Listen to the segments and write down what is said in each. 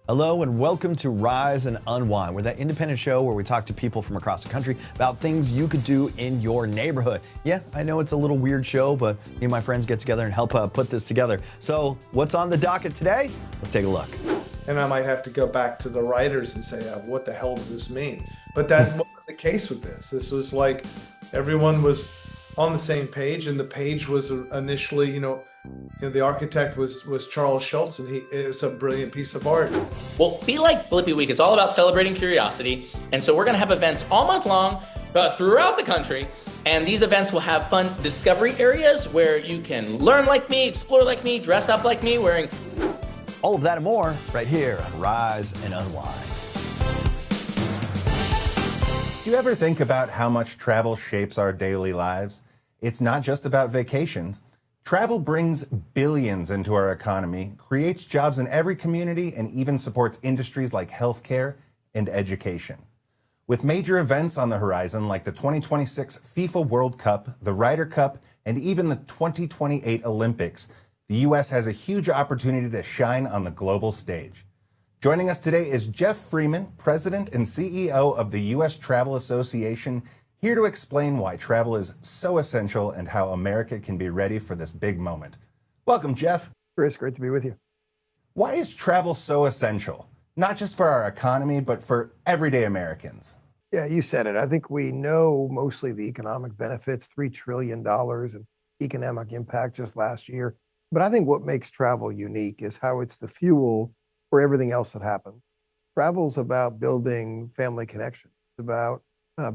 Hello and welcome to Rise and Unwind. We're that independent show where we talk to people from across the country about things you could do in your neighborhood. Yeah, I know it's a little weird show, but me and my friends get together and help put this together. So what's on the docket today? Let's take a look. And I might have to go back to the writers and say, what the hell does this mean? But that wasn't the case with this. This was like everyone was on the same page, and the page was initially, the architect was Charles Schultz, and it was a brilliant piece of art. Well, Be Like Blippi Week is all about celebrating curiosity, and so we're going to have events all month long throughout the country, and these events will have fun discovery areas where you can learn like me, explore like me, dress up like me, wearing... All of that and more right here on Rise and Unwind. Do you ever think about how much travel shapes our daily lives? It's not just about vacations. Travel brings billions into our economy, creates jobs in every community, and even supports industries like healthcare and education. With major events on the horizon like the 2026 FIFA World Cup, the Ryder Cup, and even the 2028 Olympics, the U.S. has a huge opportunity to shine on the global stage. Joining us today is Geoff Freeman, President and CEO of the U.S. Travel Association, here to explain why travel is so essential and how America can be ready for this big moment. Welcome, Geoff. Chris, great to be with you. Why is travel so essential? Not just for our economy, but for everyday Americans. Yeah, you said it. I think we know mostly the economic benefits, $3 trillion in economic impact just last year. But I think what makes travel unique is how it's the fuel for everything else that happens. Travel's about building family connections. It's about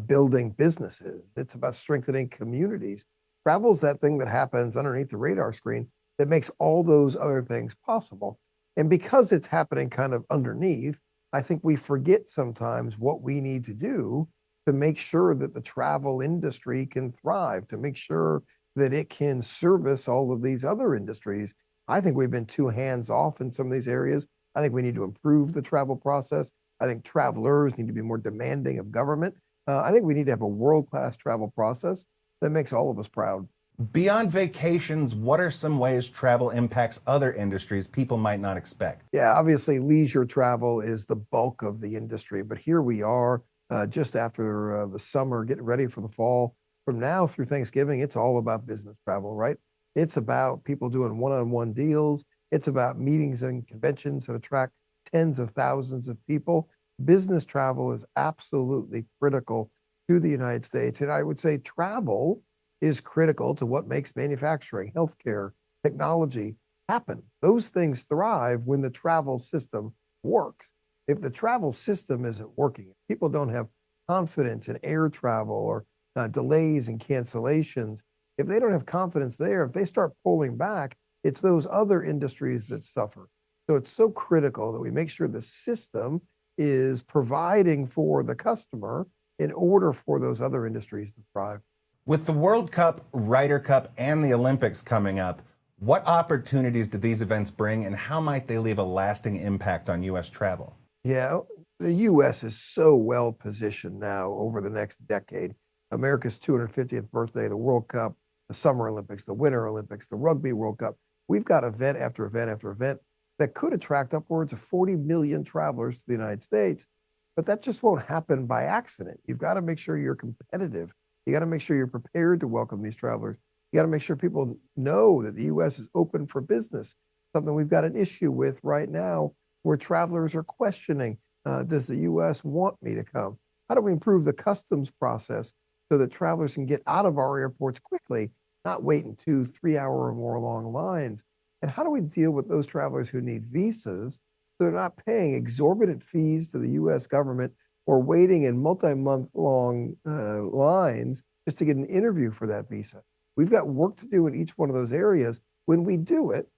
building businesses. It's about strengthening communities. Travel's that thing that happens underneath the radar screen that makes all those other things possible. And because it's happening kind of underneath, I think we forget sometimes what we need to do to make sure that the travel industry can thrive, to make sure that it can service all of these other industries. I think we've been too hands off in some of these areas. I think we need to improve the travel process. I think travelers need to be more demanding of government. I think we need to have a world-class travel process that makes all of us proud. Beyond vacations, what are some ways travel impacts other industries people might not expect? Yeah, obviously leisure travel is the bulk of the industry, but here we are just after the summer, getting ready for the fall. From now through Thanksgiving, it's all about business travel, right? It's about people doing one-on-one deals. It's about meetings and conventions that attract tens of thousands of people. Business travel is absolutely critical to the United States. And I would say travel is critical to what makes manufacturing, healthcare, technology happen. Those things thrive when the travel system works. If the travel system isn't working, if people don't have confidence in air travel or delays and cancellations, if they don't have confidence there, if they start pulling back, it's those other industries that suffer. So it's so critical that we make sure the system is providing for the customer in order for those other industries to thrive. With the World Cup, Ryder Cup, and the Olympics coming up, what opportunities do these events bring, and how might they leave a lasting impact on U.S. travel? Yeah, the U.S. is so well positioned now over the next decade. America's 250th birthday, the World Cup, the Summer Olympics, the Winter Olympics, the Rugby World Cup. We've got event after event after event that could attract upwards of 40 million travelers to the United States, but that just won't happen by accident. You've got to make sure you're competitive. You got to make sure you're prepared to welcome these travelers. You got to make sure people know that the U.S. is open for business, something we've got an issue with right now where travelers are questioning, does the U.S. want me to come? How do we improve the customs process so that travelers can get out of our airports quickly, not wait in 2-3 hour or more long lines? And how do we deal with those travelers who need visas so they're not paying exorbitant fees to the U.S. government or waiting in multi-month long lines just to get an interview for that visa? We've got work to do in each one of those areas. When we do it,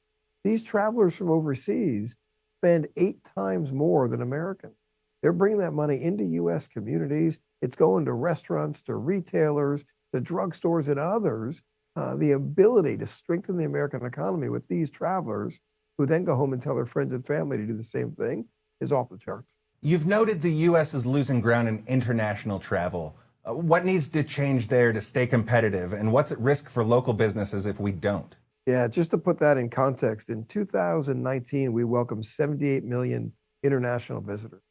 these travelers from overseas spend 8 times more than Americans. They're bringing that money into U.S. communities. It's going to restaurants, to retailers, to drugstores and others. The ability to strengthen the American economy with these travelers who then go home and tell their friends and family to do the same thing is off the charts. You've noted the U.S. is losing ground in international travel. What needs to change there to stay competitive, and what's at risk for local businesses if we don't? Yeah, just to put that in context, in 2019, we welcomed 78 million international visitors.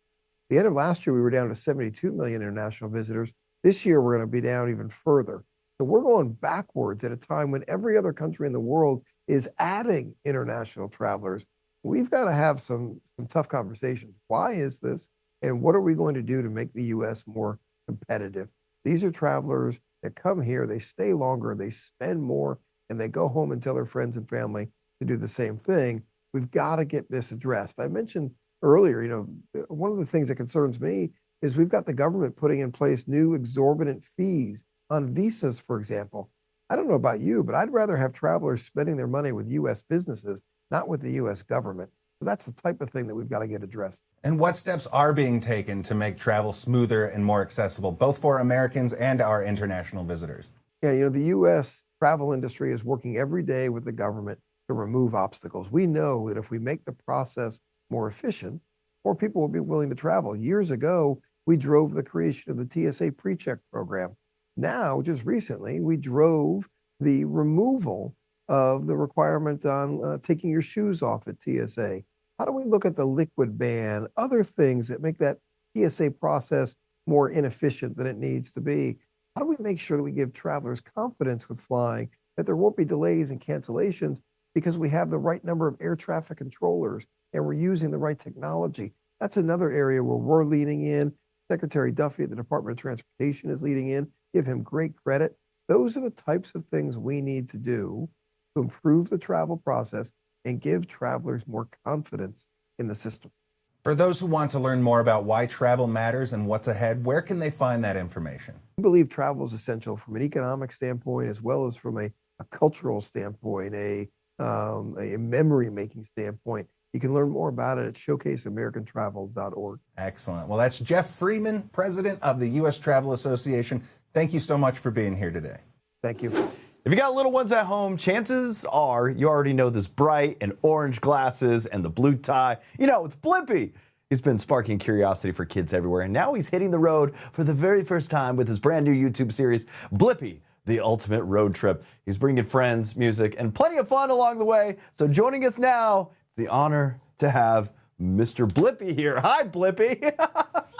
The end of last year, we were down to 72 million international visitors. This year, we're going to be down even further. So we're going backwards at a time when every other country in the world is adding international travelers. We've got to have some tough conversations. Why is this? And what are we going to do to make the U.S. more competitive? These are travelers that come here, they stay longer, they spend more, and they go home and tell their friends and family to do the same thing. We've got to get this addressed. I mentioned earlier, one of the things that concerns me is we've got the government putting in place new exorbitant fees on visas, for example. I don't know about you, but I'd rather have travelers spending their money with U.S. businesses, not with the U.S. government. So that's the type of thing that we've got to get addressed. And what steps are being taken to make travel smoother and more accessible, both for Americans and our international visitors? Yeah, the U.S. travel industry is working every day with the government to remove obstacles. We know that if we make the process more efficient, more people will be willing to travel. Years ago, we drove the creation of the TSA PreCheck program. Now, just recently, we drove the removal of the requirement on taking your shoes off at TSA. How do we look at the liquid ban, other things that make that TSA process more inefficient than it needs to be? How do we make sure that we give travelers confidence with flying, that there won't be delays and cancellations because we have the right number of air traffic controllers and we're using the right technology? That's another area where we're leaning in. Secretary Duffy at the Department of Transportation is leading in. Give him great credit. Those are the types of things we need to do to improve the travel process and give travelers more confidence in the system. For those who want to learn more about why travel matters and what's ahead, where can they find that information? We believe travel is essential from an economic standpoint as well as from a cultural standpoint, a memory-making standpoint. You can learn more about it at showcaseamericantravel.org. Excellent. Well, that's Geoff Freeman, president of the U.S. Travel Association. Thank you so much for being here today. Thank you. If you got little ones at home, chances are you already know this bright and orange glasses and the blue tie. It's Blippi. He's been sparking curiosity for kids everywhere, and now he's hitting the road for the very first time with his brand new YouTube series, Blippi, the Ultimate Road Trip. He's bringing friends, music, and plenty of fun along the way. So joining us now, it's the honor to have Mr. Blippi here. Hi, Blippi.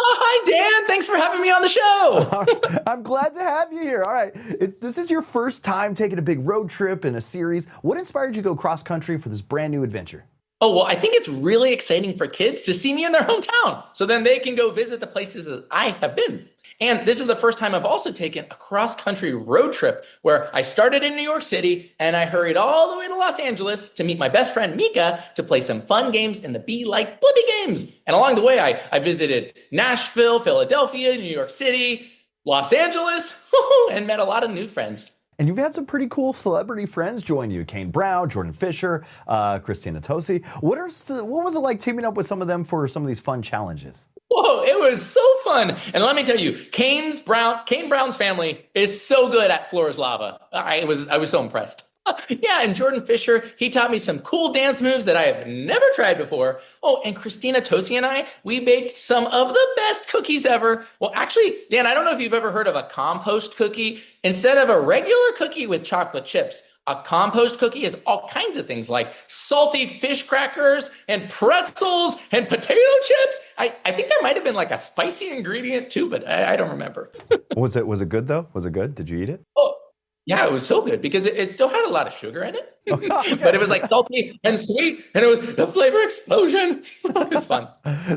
Hi, Dan. Thanks for having me on the show. I'm glad to have you here. All right. This is your first time taking a big road trip in a series. What inspired you to go cross country for this brand new adventure? Oh, well, I think it's really exciting for kids to see me in their hometown. So then they can go visit the places that I have been. And this is the first time I've also taken a cross-country road trip where I started in New York City and I hurried all the way to Los Angeles to meet my best friend Mika to play some fun games in the Be Like Blippi games. And along the way, I visited Nashville, Philadelphia, New York City, Los Angeles, and met a lot of new friends. And you've had some pretty cool celebrity friends join you. Kane Brown, Jordan Fisher, Christina Tosi. What was it like teaming up with some of them for some of these fun challenges? Whoa, it was so fun. And let me tell you, Kane Brown's family is so good at floor is lava. I was so impressed. Yeah, and Jordan Fisher, he taught me some cool dance moves that I have never tried before. Oh, and Christina Tosi and we baked some of the best cookies ever. Well, actually, Dan, I don't know if you've ever heard of a compost cookie. Instead of a regular cookie with chocolate chips, a compost cookie is all kinds of things like salty fish crackers and pretzels and potato chips. I think there might have been like a spicy ingredient too, but I don't remember. Was it good though? Was it good? Did you eat it? Oh, yeah, it was so good because it still had a lot of sugar in it, but it was like salty and sweet, and it was a flavor explosion. It was fun.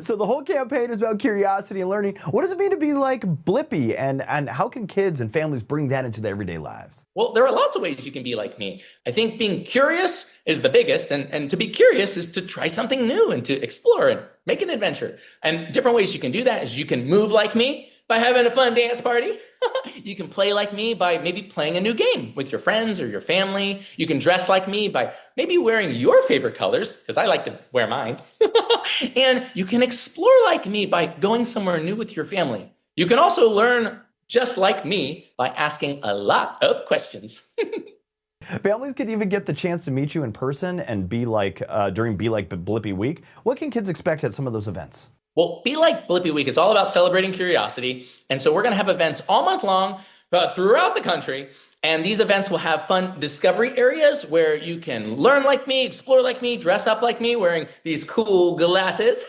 So the whole campaign is about curiosity and learning. What does it mean to be like Blippi, and how can kids and families bring that into their everyday lives? Well, there are lots of ways you can be like me. I think being curious is the biggest, and to be curious is to try something new and to explore and make an adventure. And different ways you can do that is you can move like me by having a fun dance party. You can play like me by maybe playing a new game with your friends or your family. You can dress like me by maybe wearing your favorite colors, because I like to wear mine. And you can explore like me by going somewhere new with your family. You can also learn just like me by asking a lot of questions. Families can even get the chance to meet you in person and be like during Be Like Blippi Week. What can kids expect at some of those events? Well, Be Like Blippi Week is all about celebrating curiosity. And so we're going to have events all month long throughout the country. And these events will have fun discovery areas where you can learn like me, explore like me, dress up like me, wearing these cool glasses.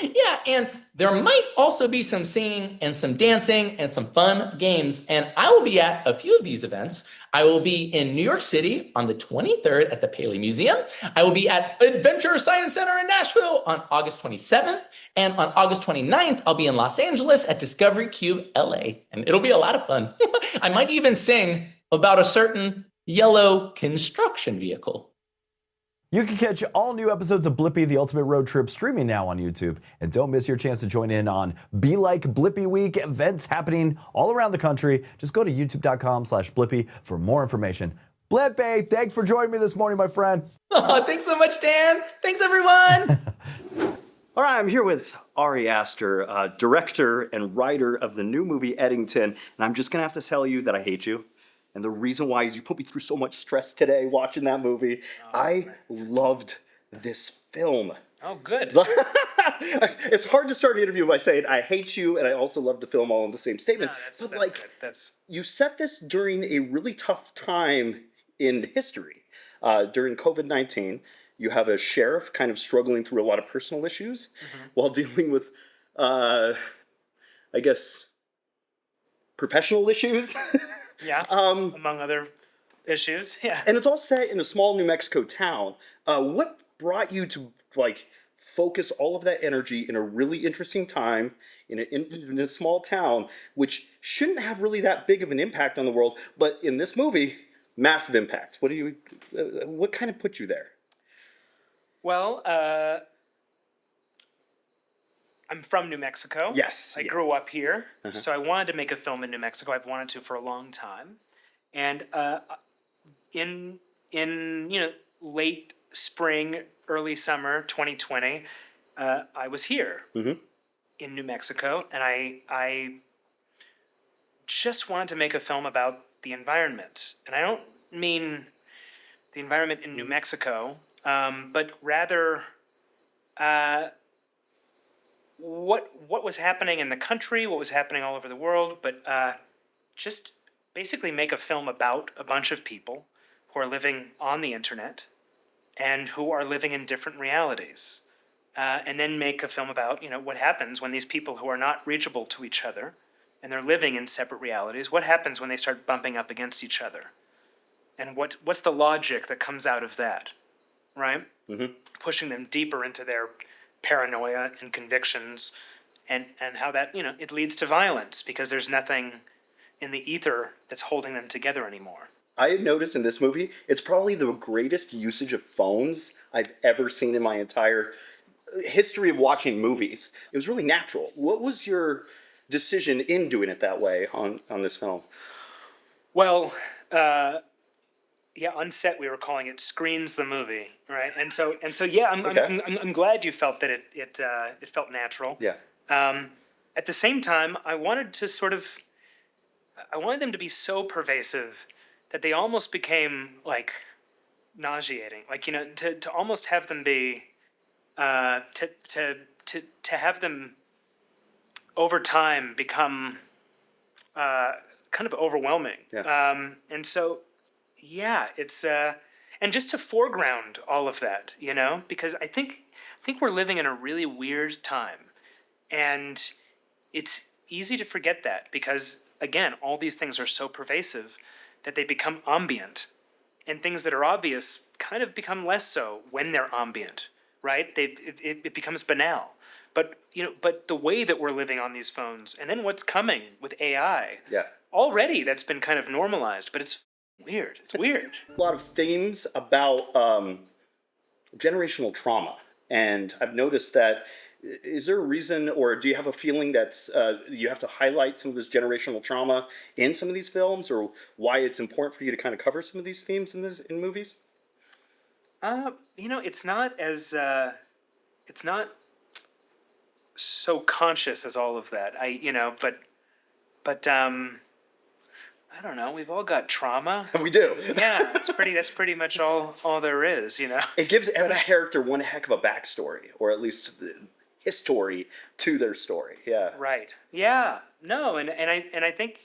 Yeah, and there might also be some singing and some dancing and some fun games. And I will be at a few of these events. I will be in New York City on the 23rd at the Paley Museum. I will be at Adventure Science Center in Nashville on August 27th. And on August 29th, I'll be in Los Angeles at Discovery Cube LA. And it'll be a lot of fun. I might even sing about a certain yellow construction vehicle. You can catch all new episodes of Blippi, the Ultimate Road Trip, streaming now on YouTube. And don't miss your chance to join in on Be Like Blippi Week, events happening all around the country. Just go to youtube.com/Blippi for more information. Blippi, thanks for joining me this morning, my friend. Oh, thanks so much, Dan. Thanks, everyone. All right, I'm here with Ari Aster, director and writer of the new movie Eddington. And I'm just going to have to tell you that I hate you. And the reason why is you put me through so much stress today watching that movie. I loved this film. Oh, good. It's hard to start an interview by saying I hate you and I also love the film all in the same statement. No, that's but good. You set this during a really tough time in history. During COVID-19, you have a sheriff kind of struggling through a lot of personal issues while dealing with, I guess, professional issues. Yeah, among other issues, yeah. And it's all set in a small New Mexico town. What brought you to focus all of that energy in a really interesting time in a small town, which shouldn't have really that big of an impact on the world, but in this movie, massive impact. What kind of put you there? Well, I'm from New Mexico. Yes. I grew up here, so I wanted to make a film in New Mexico. I've wanted to for a long time. And in late spring, early summer 2020, I was here in New Mexico, and I just wanted to make a film about the environment. And I don't mean the environment in New Mexico, but rather what was happening in the country, what was happening all over the world, but just basically make a film about a bunch of people who are living on the internet and who are living in different realities. And then make a film about, what happens when these people who are not reachable to each other and they're living in separate realities, what happens when they start bumping up against each other? And what's the logic that comes out of that, right? Pushing them deeper into their paranoia and convictions, and how that, it leads to violence because there's nothing in the ether that's holding them together anymore. I have noticed in this movie, it's probably the greatest usage of phones I've ever seen in my entire history of watching movies. It was really natural. What was your decision in doing it that way on this film? Well, on set we were calling it "Screens the Movie," right? And so yeah, I'm glad you felt that it felt natural. Yeah. At the same time, I wanted them to be so pervasive that they almost became like nauseating. Like, to almost have them be to have them over time become kind of overwhelming. Yeah. And so, yeah, it's and just to foreground all of that, because I think we're living in a really weird time, and it's easy to forget that because, again, all these things are so pervasive that they become ambient, and things that are obvious kind of become less so when they're ambient, right? It becomes banal. But the way that we're living on these phones, and then what's coming with AI, already that's been kind of normalized, but it's weird. It's weird. A lot of themes about generational trauma, and I've noticed that. Is there a reason, or do you have a feeling that you have to highlight some of this generational trauma in some of these films, or why it's important for you to kind of cover some of these themes in movies? It's not as it's not so conscious as all of that. But I don't know. We've all got trauma. We do. Yeah, that's pretty much all there is. It gives every character one heck of a backstory, or at least history to their story. Yeah. Right. Yeah. No. And I think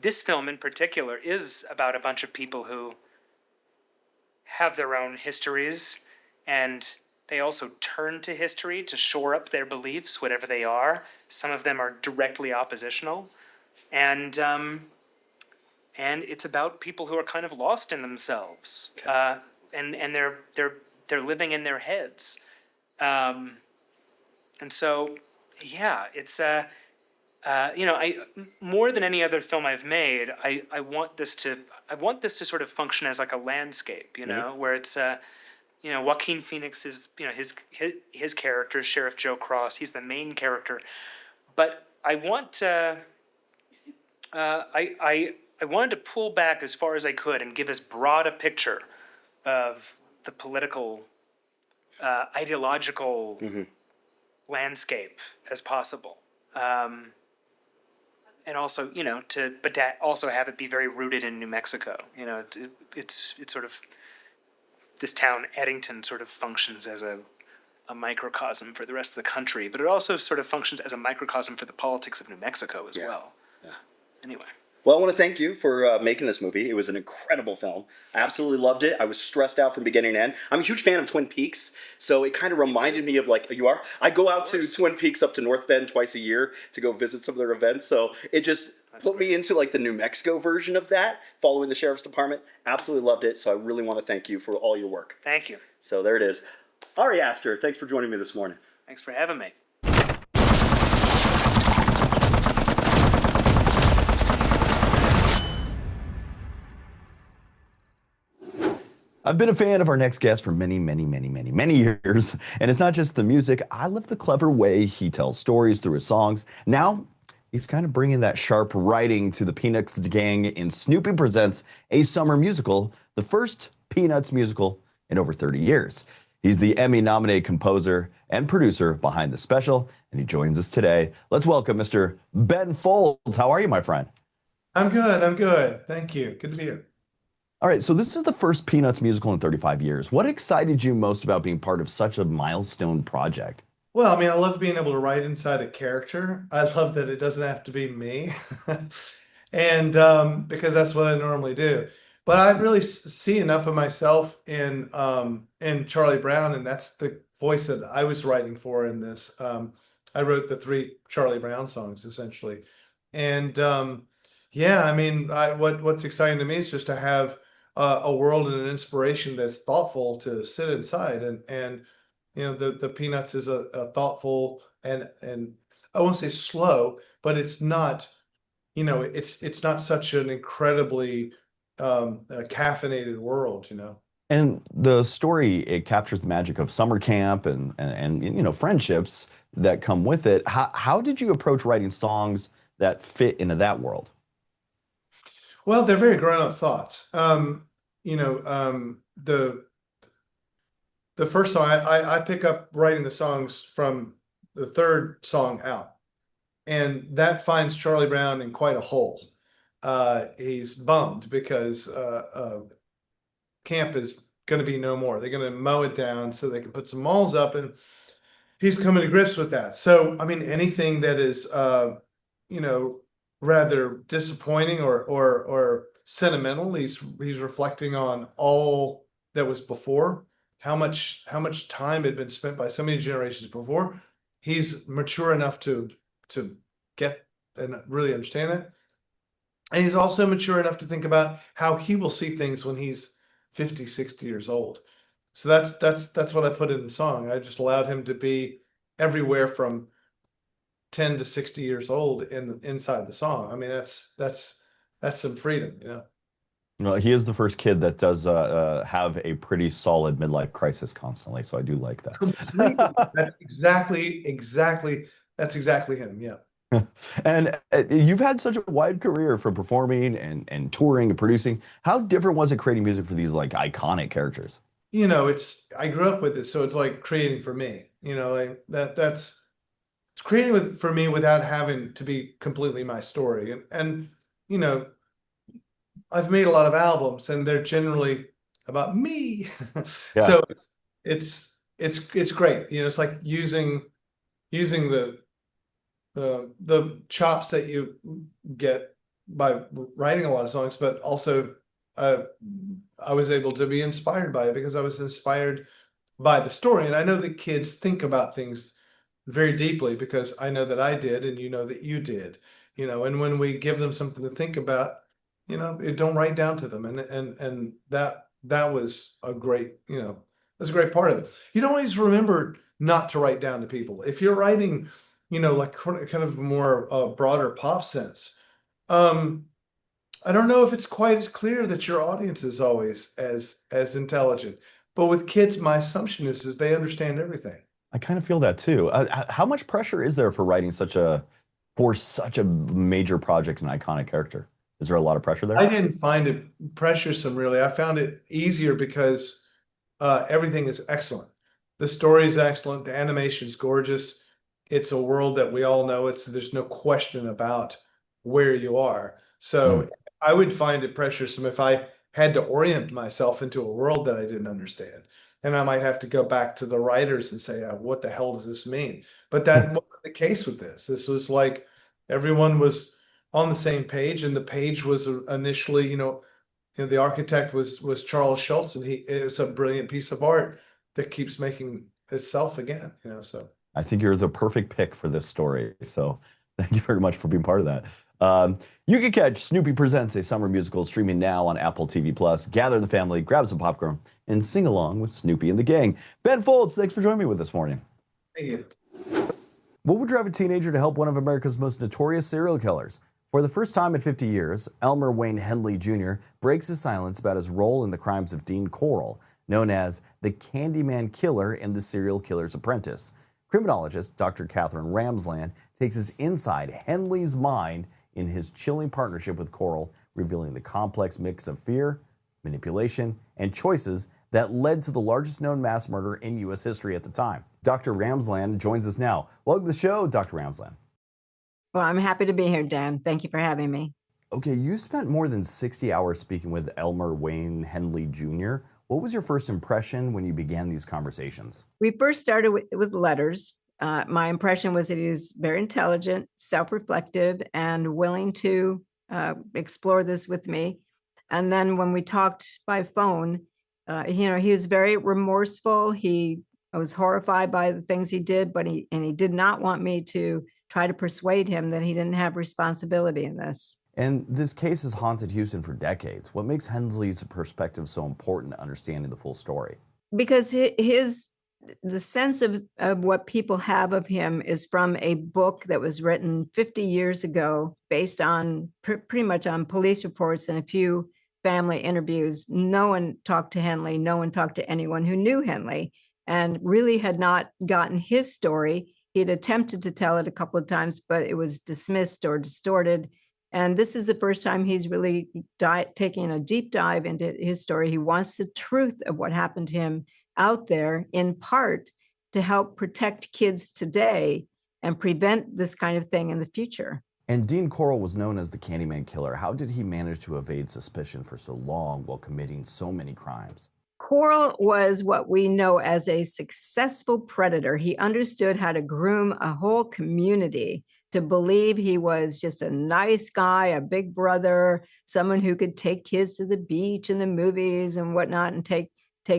this film in particular is about a bunch of people who have their own histories, and they also turn to history to shore up their beliefs, whatever they are. Some of them are directly oppositional, and it's about people who are kind of lost in themselves, and they're living in their heads, and so yeah, it's I more than any other film I've made, I want this to sort of function as like a landscape, where it's Joaquin Phoenix is his character, Sheriff Joe Cross. He's the main character, but I want I wanted to pull back as far as I could and give as broad a picture of the political, ideological landscape as possible. And also, but to also have it be very rooted in New Mexico. It's sort of, this town, Eddington, sort of functions as a microcosm for the rest of the country, but it also sort of functions as a microcosm for the politics of New Mexico as well. Yeah. Anyway. Well, I want to thank you for making this movie. It was an incredible film. I absolutely loved it. I was stressed out from beginning to end. I'm a huge fan of Twin Peaks, so it kind of reminded me of you are? I go out to Twin Peaks up to North Bend twice a year to go visit some of their events, so it just put me into the New Mexico version of that, following the Sheriff's Department. Absolutely loved it, so I really want to thank you for all your work. Thank you. So there it is. Ari Aster, thanks for joining me this morning. Thanks for having me. I've been a fan of our next guest for many, many, many, many, many years. And it's not just the music. I love the clever way he tells stories through his songs. Now, he's kind of bringing that sharp writing to the Peanuts gang in Snoopy Presents a Summer Musical, the first Peanuts musical in over 30 years. He's the Emmy-nominated composer and producer behind the special, and he joins us today. Let's welcome Mr. Ben Folds. How are you, my friend? I'm good. Thank you. Good to be here. All right, so this is the first Peanuts musical in 35 years. What excited you most about being part of such a milestone project? Well, I love being able to write inside a character. I love that it doesn't have to be me, and because that's what I normally do. But I really see enough of myself in Charlie Brown, and that's the voice that I was writing for in this. I wrote the 3 Charlie Brown songs essentially, and what's exciting to me is just to have a world and an inspiration that's thoughtful to sit inside, and the Peanuts is a thoughtful and I won't say slow, but it's not it's not such an incredibly caffeinated world. And the story, it captures the magic of summer camp and friendships that come with it. How did you approach writing songs that fit into that world? Well, they're very grown-up thoughts. The first song, I pick up writing the songs from the 3rd song out, and that finds Charlie Brown in quite a hole. He's bummed because camp is going to be no more. They're going to mow it down so they can put some malls up, and he's coming to grips with that. So, anything that is, rather disappointing or sentimental, he's reflecting on all that was before, how much time had been spent by so many generations before. He's mature enough to get and really understand it, and he's also mature enough to think about how he will see things when he's 50, 60 years old. So that's what I put in the song. I just allowed him to be everywhere from 10 to 60 years old inside the song. That's some freedom, Well, he is the first kid that does have a pretty solid midlife crisis constantly, so I do like that. That's exactly him. Yeah. And you've had such a wide career from performing and touring and producing. How different was it creating music for these iconic characters? I grew up with it, so it's like creating for me. It's creating for me without having to be completely my story. And I've made a lot of albums, and they're generally about me. Yeah. So it's great. It's like using the chops that you get by writing a lot of songs, but also I was able to be inspired by it because I was inspired by the story. And I know that kids think about things very deeply because I know that I did, and you know that you did, and when we give them something to think about, it don't write down to them. And that was a great, that's a great part of it. You don't always remember not to write down to people. If you're writing, like kind of more broader pop sense, I don't know if it's quite as clear that your audience is always as intelligent, but with kids, my assumption is they understand everything. I kind of feel that too. How much pressure is there for writing for such a major project and iconic character? Is there a lot of pressure there? I didn't find it pressuresome, really. I found it easier because everything is excellent. The story is excellent. The animation is gorgeous. It's a world that we all know. There's no question about where you are. So I would find it pressuresome if I had to orient myself into a world that I didn't understand. And I might have to go back to the writers and say, what the hell does this mean? But that wasn't the case with this. This was like everyone was on the same page, and the page was initially, the architect was Charles Schultz, and it was a brilliant piece of art that keeps making itself again, so. I think you're the perfect pick for this story. So thank you very much for being part of that. You can catch Snoopy Presents, a summer musical, streaming now on Apple TV+. Gather the family, grab some popcorn, and sing along with Snoopy and the gang. Ben Folds, thanks for joining me this morning. Thank you. What would drive a teenager to help one of America's most notorious serial killers? For the first time in 50 years, Elmer Wayne Henley Jr. breaks his silence about his role in the crimes of Dean Corll, known as the Candyman Killer in The Serial Killer's Apprentice. Criminologist Dr. Katherine Ramsland takes us inside Henley's mind in his chilling partnership with Corll, revealing the complex mix of fear, manipulation, and choices that led to the largest known mass murder in U.S. history at the time. Dr. Ramsland joins us now. Welcome to the show, Dr. Ramsland. Well, I'm happy to be here, Dan. Thank you for having me. Okay, you spent more than 60 hours speaking with Elmer Wayne Henley Jr. What was your first impression when you began these conversations? We first started with letters. My impression was that he was very intelligent, self-reflective, and willing to explore this with me. And then when we talked by phone, he was very remorseful. I was horrified by the things he did, but he did not want me to try to persuade him that he didn't have responsibility in this. And this case has haunted Houston for decades. What makes Henley's perspective so important to understanding the full story? Because the sense of what people have of him is from a book that was written 50 years ago, based on pretty much on police reports and a few family interviews. No one talked to Henley. No one talked to anyone who knew Henley and really had not gotten his story. He had attempted to tell it a couple of times, but it was dismissed or distorted. And this is the first time he's really taking a deep dive into his story. He wants the truth of what happened to him out there, in part to help protect kids today and prevent this kind of thing in the future. And Dean Corll was known as the Candyman Killer. How did he manage to evade suspicion for so long while committing so many crimes? Corll was what we know as a successful predator. He understood how to groom a whole community to believe he was just a nice guy, a big brother, someone who could take kids to the beach and the movies and whatnot and take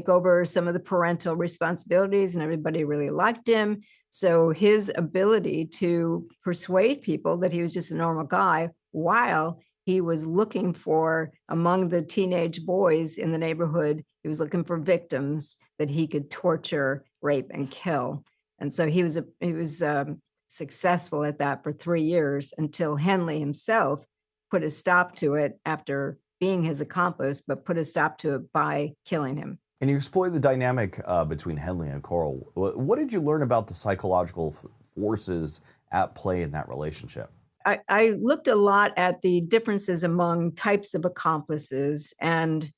over some of the parental responsibilities, and everybody really liked him. So his ability to persuade people that he was just a normal guy while he was looking for, among the teenage boys in the neighborhood, he was looking for victims that he could torture, rape, and kill. And so he was successful at that for 3 years until Henley himself put a stop to it after being his accomplice, but put a stop to it by killing him. And you explored the dynamic between Henley and Corll. What did you learn about the psychological forces at play in that relationship? I looked a lot at the differences among types of accomplices and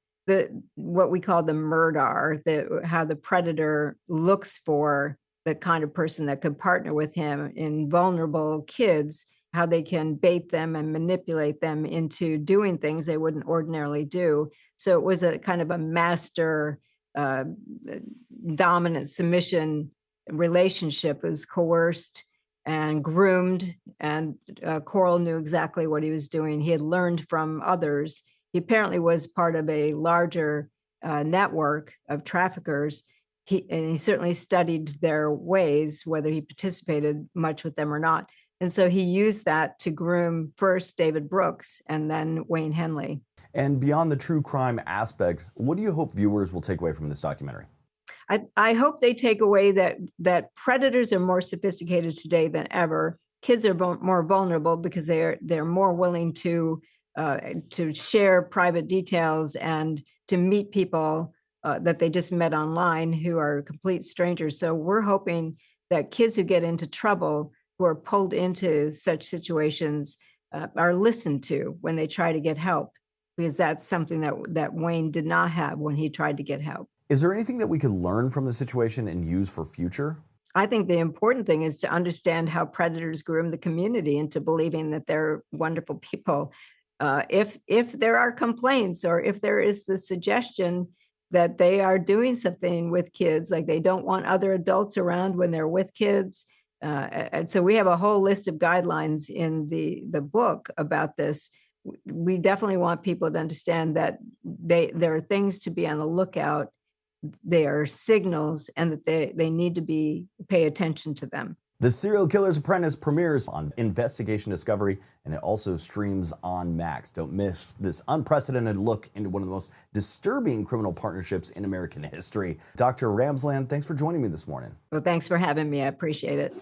what we call the murder, how the predator looks for the kind of person that could partner with him in vulnerable kids, how they can bait them and manipulate them into doing things they wouldn't ordinarily do. So it was a kind of a master dominant submission relationship. It was coerced and groomed, and Coral knew exactly what he was doing. He had learned from others. He apparently was part of a larger network of traffickers. And he certainly studied their ways, whether he participated much with them or not. And so he used that to groom first David Brooks and then Wayne Henley. And beyond the true crime aspect, what do you hope viewers will take away from this documentary? I hope they take away that predators are more sophisticated today than ever. Kids are more vulnerable because they're more willing to share private details and to meet people that they just met online who are complete strangers. So we're hoping that kids who get into trouble, who are pulled into such situations, are listened to when they try to get help, because that's something that Wayne did not have when he tried to get help. Is there anything that we could learn from the situation and use for future? I think the important thing is to understand how predators groom the community into believing that they're wonderful people. If there are complaints, or if there is the suggestion that they are doing something with kids, like they don't want other adults around when they're with kids. And so we have a whole list of guidelines in the book about this. We definitely want people to understand that there are things to be on the lookout. They are signals, and that they need to pay attention to them. The Serial Killer's Apprentice premieres on Investigation Discovery, and it also streams on Max. Don't miss this unprecedented look into one of the most disturbing criminal partnerships in American history. Dr. Ramsland, thanks for joining me this morning. Well, thanks for having me. I appreciate it.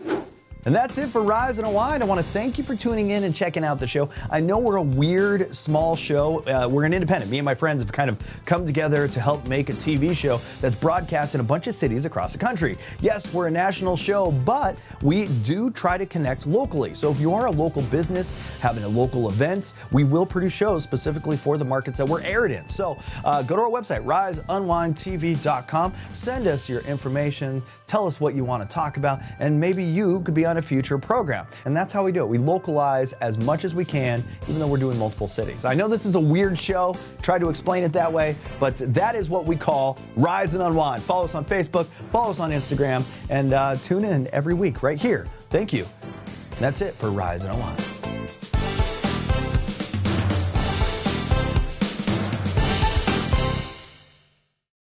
And that's it for Rise Unwind. I want to thank you for tuning in and checking out the show. I know we're a weird, small show. We're an independent. Me and my friends have kind of come together to help make a TV show that's broadcast in a bunch of cities across the country. Yes, we're a national show, but we do try to connect locally. So if you are a local business having a local event, we will produce shows specifically for the markets that we're aired in. So go to our website, riseunwindtv.com. Send us your information. Tell us what you want to talk about, and maybe you could be on a future program. And that's how we do it. We localize as much as we can, even though we're doing multiple cities. I know this is a weird show, try to explain it that way, but that is what we call Rise and Unwind. Follow us on Facebook, follow us on Instagram, and tune in every week right here. Thank you. That's it for Rise and Unwind.